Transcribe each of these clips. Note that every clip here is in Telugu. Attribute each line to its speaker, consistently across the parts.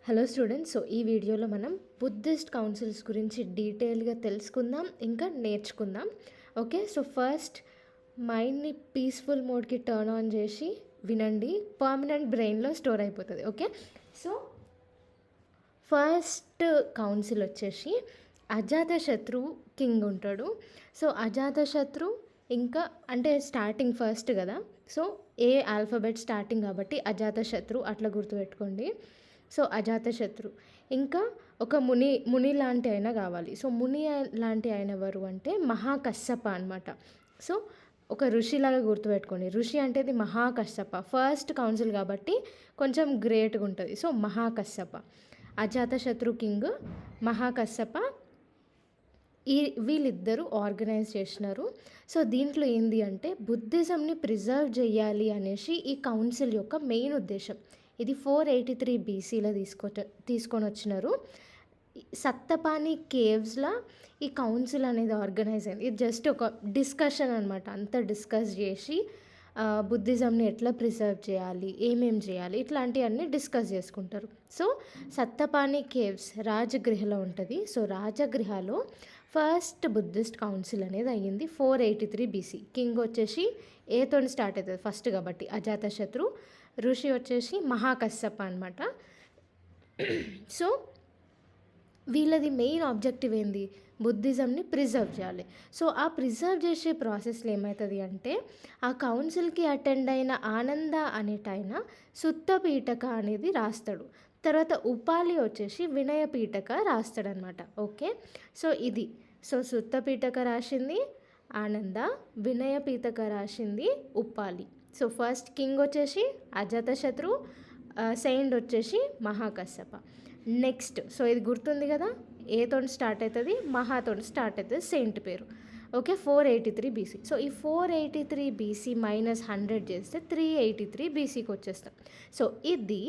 Speaker 1: Hello students. సో ఈ వీడియోలో మనం బుద్ధిస్ట్ కౌన్సిల్స్ గురించి డీటెయిల్గా తెలుసుకుందాం, ఇంకా నేర్చుకుందాం. ఓకే, సో ఫస్ట్ మైండ్ని పీస్ఫుల్ మోడ్కి టర్న్ ఆన్ చేసి వినండి, పర్మనెంట్ బ్రెయిన్లో స్టోర్ అయిపోతుంది. ఓకే, సో ఫస్ట్ కౌన్సిల్ వచ్చేసి అజాతశత్రు కింగ్ ఉంటాడు. సో అజాతశత్రు ఇంకా అంటే స్టార్టింగ్ ఫస్ట్ కదా, సో ఏ ఆల్ఫాబెట్ స్టార్టింగ్ కాబట్టి అజాతశత్రు అట్లా గుర్తుపెట్టుకోండి. సో అజాతశత్రు ఇంకా ఒక ముని లాంటి అయినా కావాలి. సో ముని లాంటి ఆయన ఎవరు అంటే మహాకశ్యప అనమాట. సో ఒక ఋషిలాగా గుర్తుపెట్టుకోండి. ఋషి అంటే ఇది మహాకశ్యప, ఫస్ట్ కౌన్సిల్ కాబట్టి కొంచెం గ్రేట్గా ఉంటుంది. సో మహాకశ్యప, అజాతశత్రు కింగ్, మహాకశ్యప, వీళ్ళిద్దరూ ఆర్గనైజ్ చేసినారు. సో దీంట్లో ఏంది అంటే బుద్ధిజంని ప్రిజర్వ్ చేయాలి అనేసి ఈ కౌన్సిల్ యొక్క మెయిన్ ఉద్దేశం. ఇది 483 బీసీలో తీసుకొని వచ్చినారు. సత్తపాని కేవ్స్లో ఈ కౌన్సిల్ అనేది ఆర్గనైజ్ అయింది. ఇది జస్ట్ ఒక డిస్కషన్ అనమాట. అంతా డిస్కస్ చేసి బుద్ధిజంని ఎట్లా ప్రిజర్వ్ చేయాలి, ఏమేం చేయాలి, ఇట్లాంటివన్నీ డిస్కస్ చేసుకుంటారు. సో సత్తపాని కేవ్స్ రాజగృహలో ఉంటుంది. సో రాజగృహలో ఫస్ట్ బుద్ధిస్ట్ కౌన్సిల్ అనేది అయ్యింది 483 బీసీ. కింగ్ వచ్చేసి ఏతో స్టార్ట్ అవుతుంది ఫస్ట్ కాబట్టి అజాతశత్రు, ఋషి వచ్చేసి మహాకశ్యప అనమాట. సో వీళ్ళది మెయిన్ ఆబ్జెక్టివ్ ఏంది, బుద్ధిజంని ప్రిజర్వ్ చేయాలి. సో ఆ ప్రిజర్వ్ చేసే ప్రాసెస్లో ఏమవుతుంది అంటే ఆ కౌన్సిల్కి అటెండ్ అయిన ఆనంద అనేటైన సుత్తపీఠక అనేది రాస్తాడు. తర్వాత ఉపాలి వచ్చేసి వినయపీఠక రాస్తాడనమాట. ఓకే, సో ఇది సుత్తపీఠక రాసింది ఆనంద, వినయపీఠక రాసింది ఉపాలి. సో ఫస్ట్ కింగ్ వచ్చేసి అజాతశత్రు, సెయింట్ వచ్చేసి మహాకశ్యప. నెక్స్ట్ సో ఇది గుర్తుంది కదా, ఏతో స్టార్ట్ అవుతుంది, మహాతో స్టార్ట్ అవుతుంది సెయింట్ పేరు. Okay, 483 BC. సో ఈ 483 బీసీ -100 చేస్తే 383 బీసీకి వచ్చేస్తాం. సో ఇది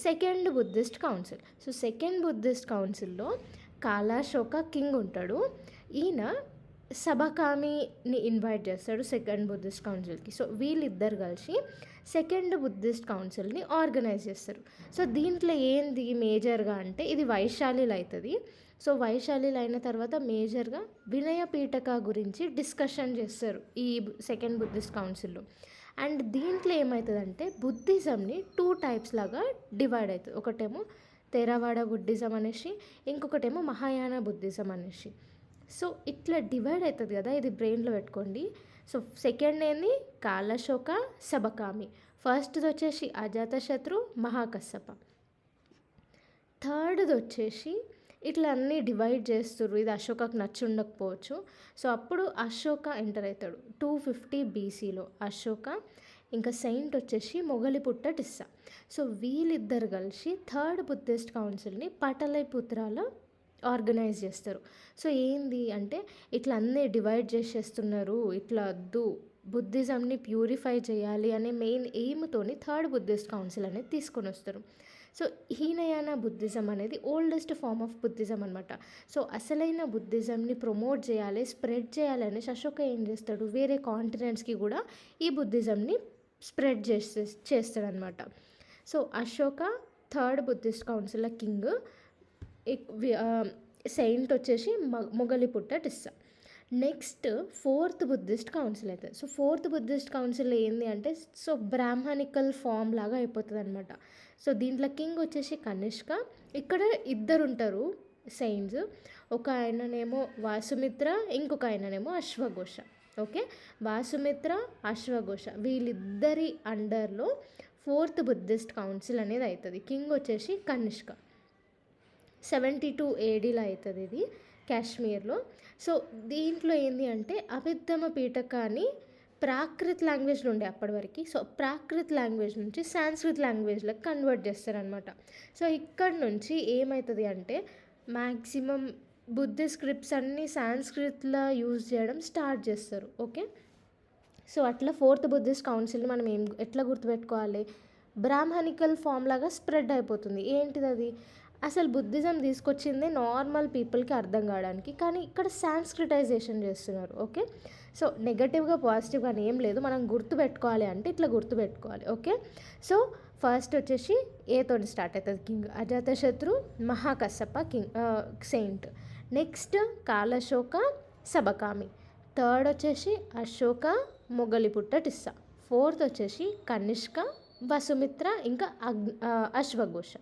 Speaker 1: second Buddhist council. So second Buddhist కౌన్సిల్లో కాలాశోక కింగ్ ఉంటాడు. ఈయన సబకామిని ఇన్వైట్ చేస్తాడు సెకండ్ బుద్ధిస్ట్ కౌన్సిల్కి. సో వీళ్ళిద్దరు కలిసి సెకండ్ బుద్ధిస్ట్ కౌన్సిల్ని ఆర్గనైజ్ చేస్తారు. సో దీంట్లో ఏంది మేజర్గా అంటే ఇది వైశాలిలో అవుతుంది. సో వైశాలిలో అయిన తర్వాత మేజర్గా వినయపీఠక గురించి డిస్కషన్ చేస్తారు ఈ సెకండ్ బుద్ధిస్ట్ కౌన్సిల్లో. అండ్ దీంట్లో ఏమవుతుందంటే బుద్ధిజంని 2 టైప్స్ లాగా డివైడ్ అవుతుంది. ఒకటేమో థెరవాడ బుద్ధిజం అనేసి, ఇంకొకటేమో మహాయాన బుద్ధిజం అనేసి. సో ఇట్లా డివైడ్ అవుతుంది కదా, ఇది బ్రెయిన్లో పెట్టుకోండి. సో సెకండ్ ఏంది కాలశోక సబకామి, ఫస్ట్ది వచ్చేసి అజాతశత్రు మహాకశ్యప, థర్డ్ది వచ్చేసి ఇట్లా అన్నీ డివైడ్ చేస్తారు. ఇది అశోకకు నచ్చి ఉండకపోవచ్చు. సో అప్పుడు అశోక ఎంటర్ అవుతాడు 250 బీసీలో. అశోక ఇంకా సెయింట్ వచ్చేసి మొగలిపుట్ట టిస్సా. సో వీళ్ళిద్దరు కలిసి థర్డ్ బుద్ధిస్ట్ కౌన్సిల్ని పటలైపుత్రాలో ఆర్గనైజ్ చేస్తారు. సో ఏంది అంటే ఇట్లా అన్నీ డివైడ్ చేసేస్తున్నారు, ఇట్లా వద్దు, బుద్ధిజంని ప్యూరిఫై చేయాలి అనే మెయిన్ ఎయిమ్తోని థర్డ్ బుద్ధిస్ట్ కౌన్సిల్ అనేది తీసుకొని వస్తారు. సో హీనయాన బుద్ధిజం అనేది ఓల్డెస్ట్ ఫామ్ ఆఫ్ బుద్ధిజం అనమాట. సో అసలైన బుద్ధిజంని ప్రమోట్ చేయాలి, స్ప్రెడ్ చేయాలి అనేసి అశోక ఏం చేస్తాడు, వేరే కాంటినెంట్స్కి కూడా ఈ బుద్ధిజంని స్ప్రెడ్ చేస్తాడనమాట. So Ashoka third Buddhist council king, saint వచ్చేసి Moggaliputta Tissa. Next fourth Buddhist council అవుతుంది. సో ఫోర్త్ బుద్ధిస్ట్ కౌన్సిల్ ఏంది అంటే సో బ్రాహ్మణికల్ ఫామ్ లాగా అయిపోతుంది అనమాట. సో దీంట్లో కింగ్ వచ్చేసి కనిష్క. ఇక్కడ ఇద్దరు ఉంటారు సెయింట్స్, ఒక ఆయననేమో వాసుమిత్ర, ఇంకొక ఆయననేమో అశ్వఘోష. ఓకే, వాసుమిత్ర, అశ్వఘోష వీళ్ళిద్దరి అండర్లో ఫోర్త్ బుద్ధిస్ట్ కౌన్సిల్ అనేది అవుతుంది. కింగ్ వచ్చేసి కనిష్క. 72 ADలో అవుతుంది ఇది కాశ్మీర్లో. సో దీంట్లో ఏంటి అంటే అభిధమ పీఠక అని ప్రాకృత్ లాంగ్వేజ్లో ఉండే అప్పటి వరకు. సో ప్రాకృత్ లాంగ్వేజ్ నుంచి సాంస్క్రిట్ లాంగ్వేజ్లోకి కన్వర్ట్ చేస్తారనమాట. సో ఇక్కడ నుంచి ఏమవుతుంది అంటే మ్యాక్సిమం బుద్ధిస్ట్ స్క్రిప్ట్స్ అన్నీ సాంస్క్రిట్లో యూజ్ చేయడం స్టార్ట్ చేస్తారు. ఓకే, సో అట్లా ఫోర్త్ బుద్ధిస్ట్ కౌన్సిల్ని మనం ఎట్లా గుర్తుపెట్టుకోవాలి, బ్రాహ్మణికల్ ఫామ్ లాగా స్ప్రెడ్ అయిపోతుంది. ఏంటిది అది, అసలు బుద్ధిజం తీసుకొచ్చిందే నార్మల్ పీపుల్కి అర్థం కావడానికి, కానీ ఇక్కడ సాంస్క్రిటైజేషన్ చేస్తున్నారు. ఓకే, సో నెగటివ్గా పాజిటివ్గా అని ఏం లేదు, మనం గుర్తుపెట్టుకోవాలి అంటే ఇట్లా గుర్తుపెట్టుకోవాలి. ఓకే, సో ఫస్ట్ వచ్చేసి ఏతోటి స్టార్ట్ అవుతుంది king. Ajatashatru, Mahakashyapa king saint. Next Kalashoka, Sabakami. Third వచ్చేసి అశోక, మొగలిపుట్ట టిస్సా. ఫోర్త్ వచ్చేసి కనిష్క, వసుమిత్ర, ఇంకా అశ్వఘోష.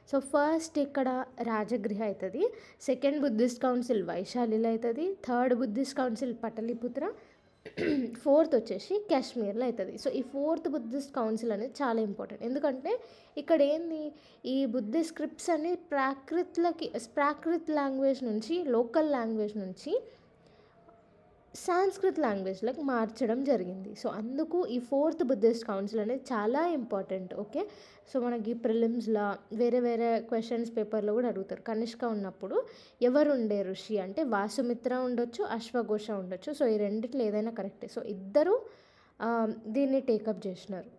Speaker 1: సో ఫస్ట్ ఇక్కడ రాజగృహ అవుతుంది. సెకండ్ బుద్ధిస్ట్ కౌన్సిల్ వైశాలిలో అవుతుంది. Third Buddhist council Pataliputra. Fourth వచ్చేసి కాశ్మీర్లో అవుతుంది. సో ఈ ఫోర్త్ బుద్ధిస్ట్ కౌన్సిల్ అనేది చాలా ఇంపార్టెంట్. ఎందుకంటే ఇక్కడ ఏంది, ఈ బుద్ధిస్ట్ స్క్రిప్ట్స్ అన్ని ప్రాకృత్ లాంగ్వేజ్ నుంచి, లోకల్ లాంగ్వేజ్ నుంచి సాంస్క్రిట్ లాంగ్వేజ్లోకి మార్చడం జరిగింది. సో అందుకు ఈ ఫోర్త్ బుద్ధిస్ట్ కౌన్సిల్ అనేది చాలా ఇంపార్టెంట్. ఓకే, సో మనకి ప్రిలిమ్స్లో వేరే వేరే క్వశ్చన్స్ పేపర్లో కూడా అడుగుతారు. కనిష్క ఉన్నప్పుడు ఎవరు ఉండే ఋషి అంటే వాసుమిత్ర ఉండొచ్చు, అశ్వఘోష ఉండొచ్చు. సో ఈ రెండిట్లో ఏదైనా కరెక్టే. సో ఇద్దరు దీన్ని టేకప్ చేసినారు.